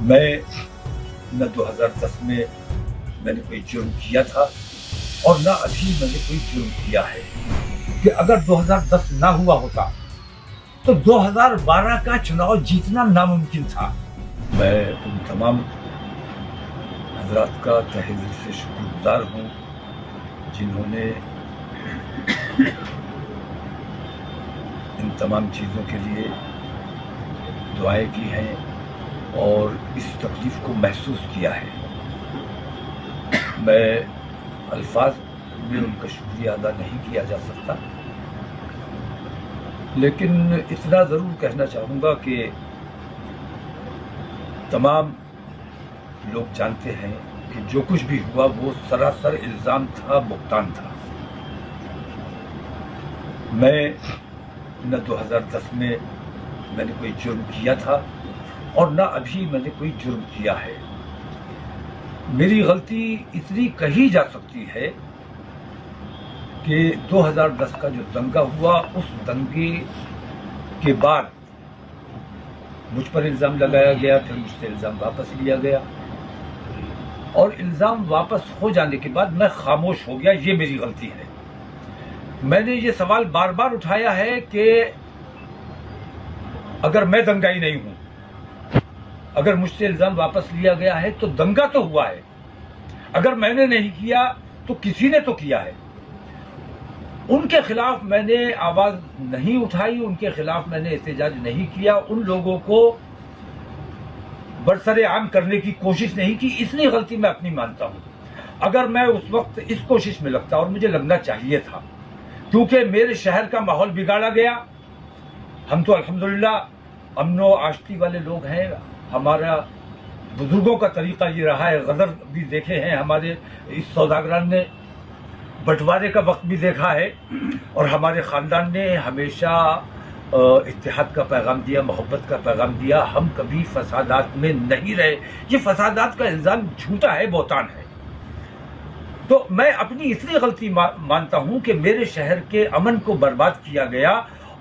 मैं न 2010 में मैंने कोई जुर्म किया था और न अभी मैंने कोई जुर्म किया है कि अगर 2010 ना हुआ होता तो 2012 का चुनाव जीतना नामुमकिन था। मैं उन तमाम हजरात का तहे दिल से शुक्रगुजार हूँ जिन्होंने इन तमाम चीज़ों के लिए दुआएं की हैं और इस तकलीफ को महसूस किया है। मैं अल्फाज में उनका शुक्रिया अदा नहीं किया जा सकता, लेकिन इतना ज़रूर कहना चाहूँगा कि तमाम लोग जानते हैं कि जो कुछ भी हुआ वो सरासर इल्ज़ाम था, बुहतान था। मैं न 2010 में मैंने कोई जुर्म किया था और न अभी मैंने कोई जुर्म किया है। मेरी गलती इतनी कही जा सकती है कि 2010 का जो दंगा हुआ, उस दंगे के बाद मुझ पर इल्ज़ाम लगाया गया, फिर मुझसे इल्ज़ाम वापस लिया गया और इल्ज़ाम वापस हो जाने के बाद मैं खामोश हो गया। ये मेरी गलती है। मैंने ये सवाल बार बार उठाया है कि अगर मैं दंगाई नहीं हूं, अगर मुझसे इल्ज़ाम वापस लिया गया है तो दंगा तो हुआ है, अगर मैंने नहीं किया तो किसी ने तो किया है। उनके खिलाफ मैंने आवाज नहीं उठाई, उनके खिलाफ मैंने एहतजाज नहीं किया, उन लोगों को बरसरे आम करने की कोशिश नहीं की। इसलिए गलती मैं अपनी मानता हूं। अगर मैं उस वक्त इस कोशिश में लगता, और मुझे लगना चाहिए था, क्योंकि मेरे शहर का माहौल बिगाड़ा गया। हम तो अल्हम्दुलिल्लाह अमनो आश्ती वाले लोग हैं। हमारा बुजुर्गों का तरीका ये रहा है, गदर भी देखे हैं हमारे इस सौदागरान ने, बंटवारे का वक्त भी देखा है और हमारे ख़ानदान ने हमेशा इत्तेहाद का पैगाम दिया, मोहब्बत का पैगाम दिया। हम कभी फसादात में नहीं रहे। ये फसादात का इल्ज़ाम झूठा है, बोतान है। तो मैं अपनी इसलिए गलती मानता हूं कि मेरे शहर के अमन को बर्बाद किया गया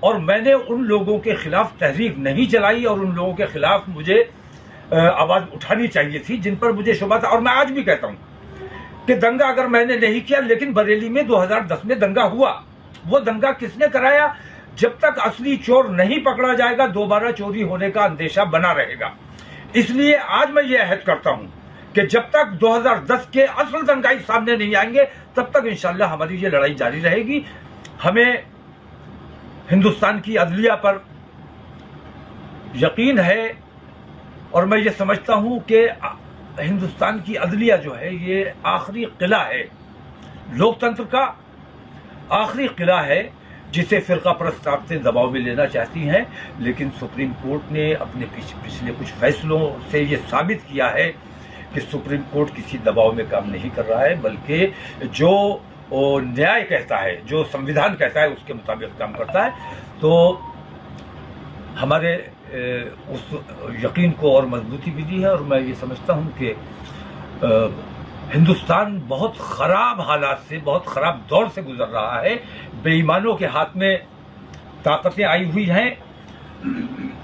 और मैंने उन लोगों के खिलाफ तहरीक नहीं चलाई और उन लोगों के खिलाफ मुझे आवाज़ उठानी चाहिए थी जिन पर मुझे शुबा था। और मैं आज भी कहता हूं कि दंगा अगर मैंने नहीं किया, लेकिन बरेली में 2010 में दंगा हुआ। वो दंगा किसने कराया? जब तक असली चोर नहीं पकड़ा जाएगा, दोबारा चोरी होने का अंदेशा बना रहेगा। इसलिए आज मैं ये अहद करता हूं कि जब तक 2010 के असल दंगाई सामने नहीं आएंगे, तब तक इंशाअल्लाह हमारी ये लड़ाई जारी रहेगी। हमें हिंदुस्तान की अदलिया पर यकीन है और मैं ये समझता हूं कि हिंदुस्तान की अदलिया जो है ये आखिरी किला है, लोकतंत्र का आखिरी किला है, जिसे फिरका परस्त ताकतें दबाव में लेना चाहती हैं। लेकिन सुप्रीम कोर्ट ने अपने पिछले कुछ फैसलों से ये साबित किया है कि सुप्रीम कोर्ट किसी दबाव में काम नहीं कर रहा है, बल्कि जो न्याय कहता है, जो संविधान कहता है, उसके मुताबिक काम करता है। तो हमारे उस यकीन को और मजबूती भी दी है और मैं ये समझता हूँ कि हिंदुस्तान बहुत ख़राब हालात से, बहुत ख़राब दौर से गुजर रहा है। बेईमानों के हाथ में ताकतें आई हुई हैं।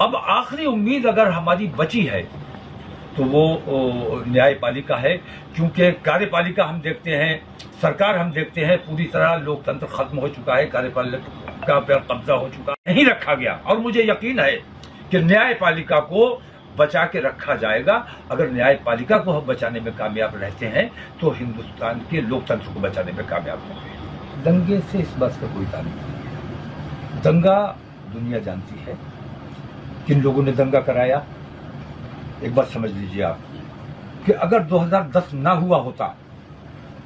अब आखिरी उम्मीद अगर हमारी बची है तो वो न्यायपालिका है, क्योंकि कार्यपालिका हम देखते हैं, सरकार हम देखते हैं, पूरी तरह लोकतंत्र खत्म हो चुका है, कार्यपालिका पर कब्जा हो चुका, नहीं रखा गया। और मुझे यकीन है कि न्यायपालिका को बचा के रखा जाएगा। अगर न्यायपालिका को हम बचाने में कामयाब रहते हैं तो हिंदुस्तान के लोकतंत्र को बचाने में कामयाब होंगे। दंगे से इस बात का कोई ताल्लुक नहीं। दंगा दुनिया जानती है किन लोगों ने दंगा कराया। एक बात समझ लीजिए आप कि अगर 2010 ना हुआ होता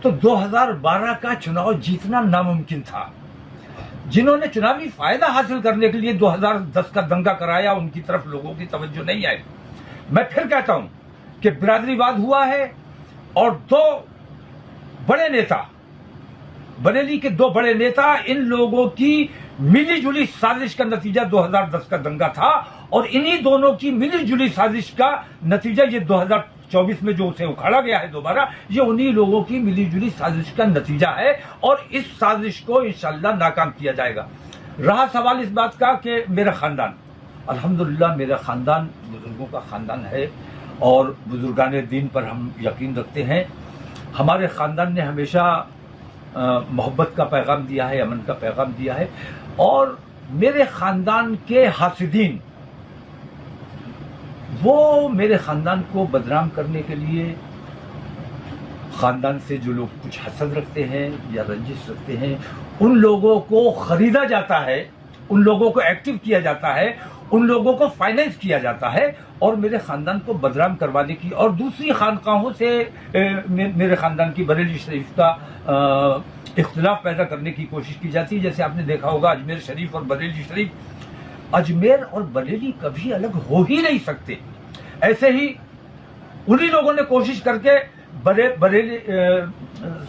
तो 2012 का चुनाव जीतना नामुमकिन था। जिन्होंने चुनावी फायदा हासिल करने के लिए 2010 का दंगा कराया, उनकी तरफ लोगों की तवज्जो नहीं आई। मैं फिर कहता हूं कि बिरादरीवाद हुआ है और दो बड़े नेता, बरेली के दो बड़े नेता, इन लोगों की मिली जुली साजिश का नतीजा 2010 का दंगा था और इन्हीं दोनों की मिली जुली साजिश का नतीजा ये 2024 में जो उसे उखाड़ा गया है दोबारा, ये उन्हीं लोगों की मिली जुली साजिश का नतीजा है और इस साजिश को इंशाअल्लाह नाकाम किया जाएगा। रहा सवाल इस बात का कि मेरा खानदान, अल्हम्दुलिल्लाह मेरा खानदान बुजुर्गों का खानदान है और बुजुर्गान दीन पर हम यकीन रखते हैं। हमारे ख़ानदान ने हमेशा मोहब्बत का पैगाम दिया है, अमन का पैगाम दिया है, और मेरे ख़ानदान के हासिदीन वो मेरे ख़ानदान को बदनाम करने के लिए, ख़ानदान से जो लोग कुछ हसद रखते हैं या रंजिश रखते हैं, उन लोगों को ख़रीदा जाता है, उन लोगों को एक्टिव किया जाता है, उन लोगों को फाइनेंस किया जाता है और मेरे ख़ानदान को बदनाम करवाने की और दूसरी खानकाहों से मेरे ख़ानदान की बरेली शरीफ का इख्तिलाफ पैदा करने की कोशिश की जाती है। जैसे आपने देखा होगा अजमेर शरीफ और बरेली शरीफ, अजमेर और बरेली कभी अलग हो ही नहीं सकते। ऐसे ही उन्हीं लोगों ने कोशिश करके बरेली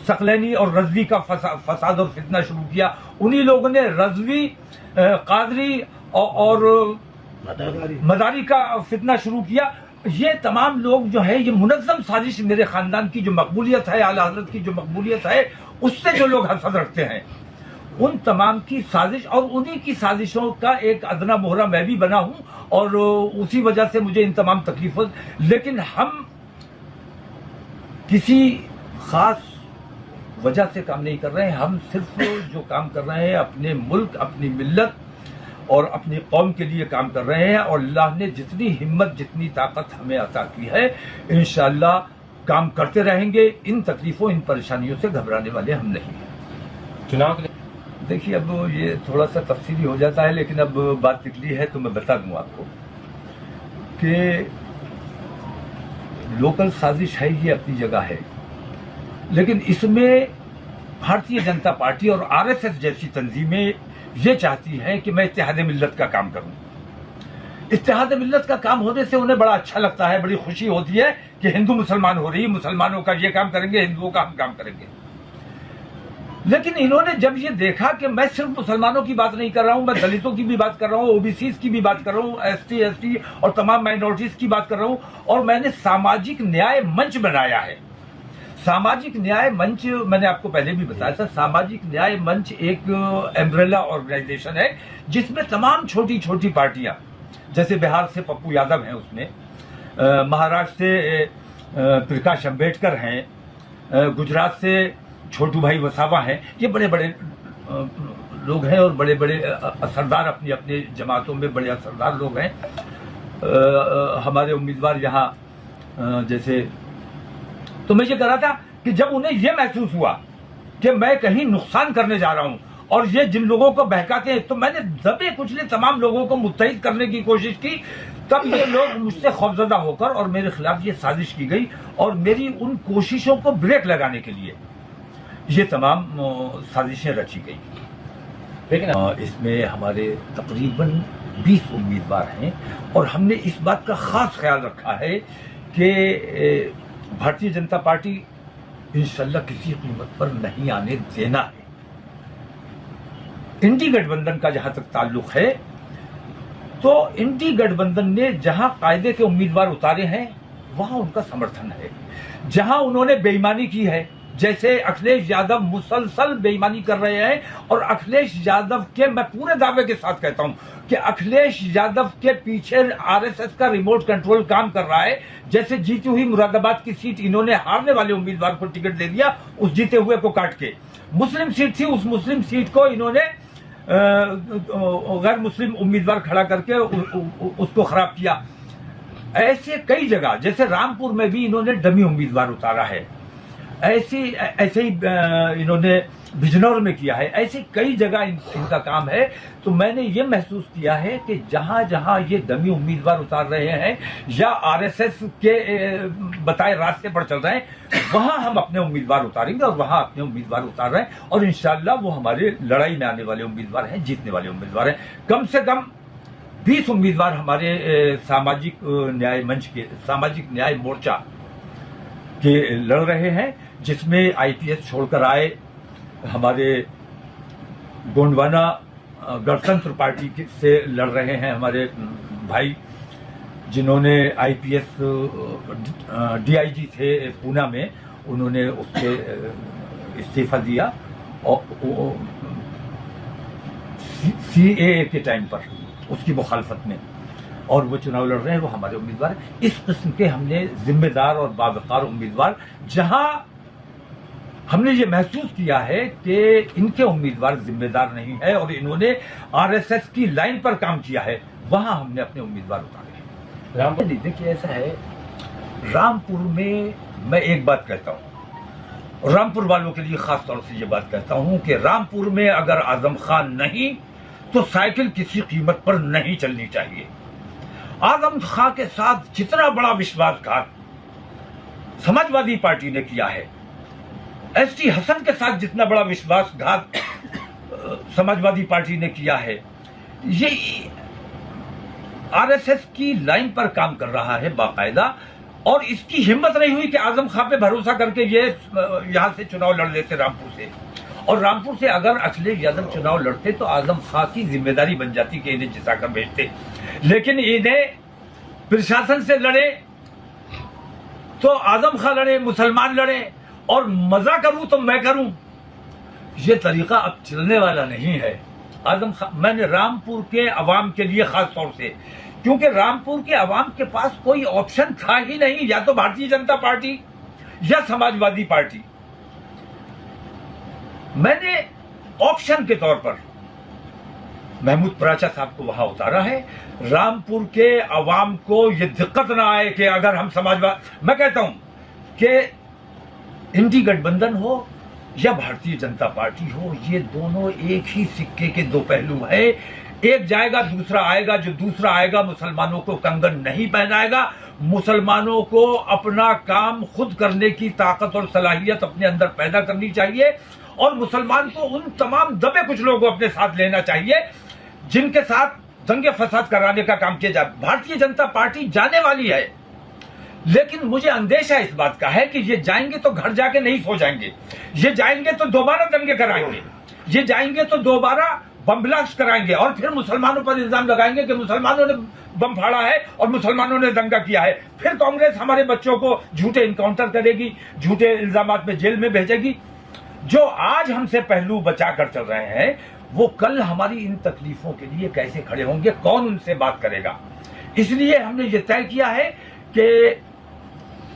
सकलैनी और रजवी का फसाद और फितना शुरू किया। उन्हीं लोगों ने रजवी, कादरी और मदारी का फितना शुरू किया। ये तमाम लोग जो है, ये मुनज़्ज़म साजिश, मेरे ख़ानदान की जो मकबूलियत है, आला हज़रत की जो मकबूलियत है, उससे जो लोग हसद रखते हैं, उन तमाम की साजिश और उन्हीं की साजिशों का एक अदना मोहरा मैं भी बना हूं और उसी वजह से मुझे इन तमाम तकलीफों। लेकिन हम किसी खास वजह से काम नहीं कर रहे हैं। हम सिर्फ जो काम कर रहे हैं अपने मुल्क, अपनी मिल्लत और अपनी कौम के लिए काम कर रहे हैं, और अल्लाह ने जितनी हिम्मत, जितनी ताकत हमें अता की है, इंशाअल्लाह काम करते रहेंगे। इन तकलीफों, इन परेशानियों से घबराने वाले हम नहीं हैं। चुनाव के लिए देखिए, अब ये थोड़ा सा तफसीली हो जाता है, लेकिन अब बात निकली है तो मैं बता दूं आपको कि लोकल साजिश है, ये अपनी जगह है, लेकिन इसमें भारतीय जनता पार्टी और आरएसएस जैसी तंजीमें ये चाहती हैं कि मैं इत्तेहाद मिल्लत का काम करूं। इत्तेहाद मिल्लत का काम होने से उन्हें बड़ा अच्छा लगता है, बड़ी खुशी होती है कि हिंदू मुसलमान हो रही है, मुसलमानों का ये काम करेंगे, हिंदुओं का हम काम करेंगे। लेकिन इन्होंने जब ये देखा कि मैं सिर्फ मुसलमानों की बात नहीं कर रहा हूं, मैं दलितों की भी बात कर रहा हूं, ओबीसी की भी बात कर रहा हूं, एसटी और तमाम माइनॉरिटीज की बात कर रहा हूं, और मैंने सामाजिक न्याय मंच बनाया है। सामाजिक न्याय मंच, मैंने आपको पहले भी बताया था, सामाजिक न्याय मंच एक एम्ब्रेला ऑर्गेनाइजेशन है जिसमें तमाम छोटी छोटी पार्टियां, जैसे बिहार से पप्पू यादव हैं उसमें, महाराष्ट्र से प्रकाश अंबेडकर हैं, गुजरात से छोटू भाई वसावा हैं। ये बड़े बड़े लोग हैं और बड़े बड़े असरदार, अपनी अपनी जमातों में बड़े असरदार लोग हैं। हमारे उम्मीदवार यहाँ जैसे, तो मैं ये कह रहा था कि जब उन्हें यह महसूस हुआ कि मैं कहीं नुकसान करने जा रहा हूं और ये जिन लोगों को बहकाते हैं, तो मैंने दबे कुचले तमाम लोगों को मुत्तहिद करने की कोशिश की। तब ये लोग मुझसे खौफजदा होकर और मेरे खिलाफ ये साजिश की गई, और मेरी उन कोशिशों को ब्रेक लगाने के लिए ये तमाम साजिशें रची गई। लेकिन इसमें हमारे तकरीबन 20 उम्मीदवार हैं, और हमने इस बात का खास ख्याल रखा है कि भारतीय जनता पार्टी इंशाअल्लाह किसी कीमत पर नहीं आने देना है। इंडी गठबंधन का जहां तक ताल्लुक है, तो इंडी गठबंधन ने जहां कायदे के उम्मीदवार उतारे हैं वहां उनका समर्थन है। जहां उन्होंने बेईमानी की है, जैसे अखिलेश यादव मुसलसल बेईमानी कर रहे हैं, और अखिलेश यादव के, मैं पूरे दावे के साथ कहता हूं कि अखिलेश यादव के पीछे आरएसएस का रिमोट कंट्रोल काम कर रहा है। जैसे जीती हुई मुरादाबाद की सीट इन्होंने हारने वाले उम्मीदवार को टिकट दे दिया, उस जीते हुए को काट के। मुस्लिम सीट थी, उस मुस्लिम सीट को इन्होंने गैर मुस्लिम उम्मीदवार खड़ा करके उसको खराब किया। ऐसे कई जगह, जैसे रामपुर में भी इन्होंने डमी उम्मीदवार उतारा है, ऐसे ही इन्होंने बिजनौर में किया है, ऐसे कई जगह इनका काम है। तो मैंने ये महसूस किया है कि जहां जहां ये डमी उम्मीदवार उतार रहे हैं या आरएसएस के बताए रास्ते पर चल रहे हैं, वहां हम अपने उम्मीदवार उतारेंगे, और वहां अपने उम्मीदवार उतार रहे हैं, और इंशाअल्लाह वो हमारे लड़ाई में आने वाले उम्मीदवार हैं, जीतने वाले उम्मीदवार हैं। कम से कम 20 उम्मीदवार हमारे सामाजिक न्याय मंच के, सामाजिक न्याय मोर्चा के लड़ रहे हैं, जिसमें आईपीएस छोड़कर आए हमारे गोंडवाना गणतंत्र पार्टी से लड़ रहे हैं हमारे भाई, जिन्होंने आईपीएस डीआईजी थे पूना में, उन्होंने उससे इस्तीफा दिया, और सीएए के टाइम पर उसकी मुखालफत में, और वो चुनाव लड़ रहे हैं, वो हमारे उम्मीदवार हैं। इस किस्म के हमने जिम्मेदार और बावकार उम्मीदवार, जहां हमने ये महसूस किया है कि इनके उम्मीदवार जिम्मेदार नहीं है और इन्होंने आरएसएस की लाइन पर काम किया है, वहां हमने अपने उम्मीदवार उतारे हैं। रामपुर देखिए, ऐसा है, रामपुर में मैं एक बात कहता हूं, रामपुर वालों के लिए खास तौर से ये बात कहता हूं कि रामपुर में अगर आजम खान नहीं तो साइकिल किसी कीमत पर नहीं चलनी चाहिए। आजम खान के साथ जितना बड़ा विश्वासघात समाजवादी पार्टी ने किया है, एसटी हसन के साथ जितना बड़ा विश्वासघात समाजवादी पार्टी ने किया है, ये आरएसएस की लाइन पर काम कर रहा है बाकायदा। और इसकी हिम्मत नहीं हुई कि आजम खान पे भरोसा करके ये यहां से चुनाव लड़ लेते रामपुर से, और रामपुर से अगर अखिलेश यादव चुनाव लड़ते तो आजम खान की जिम्मेदारी बन जाती कि इन्हें जिताकर भेजते। लेकिन इन्हें प्रशासन से लड़े तो आजम खान लड़े, मुसलमान लड़े, और मजा करूं तो मैं करूं, ये तरीका अब चलने वाला नहीं है। आजम खान, मैंने रामपुर के अवाम के लिए खास तौर से, क्योंकि रामपुर के अवाम के पास कोई ऑप्शन था ही नहीं, या तो भारतीय जनता पार्टी या समाजवादी पार्टी। मैंने ऑप्शन के तौर पर महमूद पराचा साहब को वहां उतारा है। रामपुर के अवाम को यह दिक्कत ना आए कि अगर हम समाजवाद, मैं कहता हूं कि इंडी गठबंधन हो या भारतीय जनता पार्टी हो, ये दोनों एक ही सिक्के के दो पहलू है। एक जाएगा दूसरा आएगा, जो दूसरा आएगा मुसलमानों को कंगन नहीं पहनाएगा। मुसलमानों को अपना काम खुद करने की ताकत और सलाहियत अपने अंदर पैदा करनी चाहिए, और मुसलमान को उन तमाम दबे कुछ लोगों को अपने साथ लेना चाहिए जिनके साथ दंगे फसाद कराने का काम किया जाए। भारतीय जनता पार्टी जाने वाली है, लेकिन मुझे अंदेशा इस बात का है कि ये जाएंगे तो घर जाके नहीं सो जाएंगे, ये जाएंगे तो दोबारा दंगे कराएंगे, ये जाएंगे तो दोबारा बम ब्लास्ट कराएंगे, और फिर मुसलमानों पर इल्जाम लगाएंगे कि मुसलमानों ने बम फाड़ा है और मुसलमानों ने दंगा किया है। फिर कांग्रेस हमारे बच्चों को झूठे इनकाउंटर करेगी, झूठे इल्जामात में जेल में भेजेगी। जो आज हमसे पहलू बचा कर चल रहे हैं, वो कल हमारी इन तकलीफों के लिए कैसे खड़े होंगे, कौन उनसे बात करेगा। इसलिए हमने ये तय किया है कि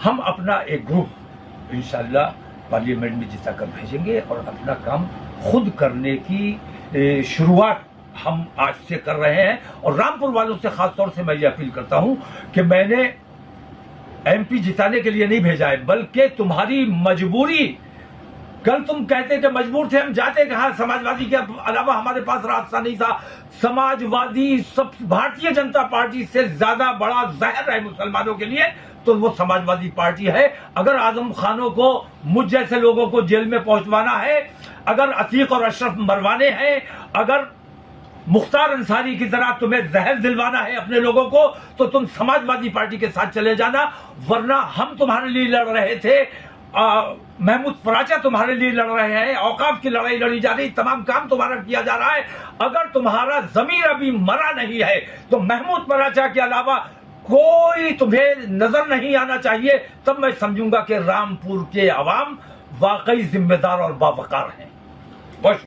हम अपना एक ग्रुप इंशाअल्लाह पार्लियामेंट में जिता कर भेजेंगे, और अपना काम खुद करने की शुरुआत हम आज से कर रहे हैं। और रामपुर वालों से खास तौर से मैं ये अपील करता हूं कि मैंने एमपी जिताने के लिए नहीं भेजा है, बल्कि तुम्हारी मजबूरी, कल तुम कहते थे मजबूर थे, हम जाते कहां, समाजवादी के अलावा हमारे पास रास्ता नहीं था। समाजवादी सब भारतीय जनता पार्टी से ज्यादा बड़ा जहर है मुसलमानों के लिए, तो वो समाजवादी पार्टी है। अगर आजम खानों को, मुझ जैसे लोगों को जेल में पहुंचवाना है, अगर अतीक और अशरफ मरवाने हैं, अगर मुख्तार अंसारी की तरह तुम्हें जहर दिलवाना है अपने लोगों को, तो तुम समाजवादी पार्टी के साथ चले जाना। वरना हम तुम्हारे लिए लड़ रहे थे, महमूद पराचा तुम्हारे लिए लड़ रहे हैं, औकाफ की लड़ाई लड़ी जा रही, तमाम काम तुम्हारा किया जा रहा है। अगर तुम्हारा जमीर अभी मरा नहीं है तो महमूद पराचा के अलावा कोई तुम्हें नजर नहीं आना चाहिए। तब मैं समझूंगा कि रामपुर के अवाम वाकई जिम्मेदार और बावकार हैं। बस।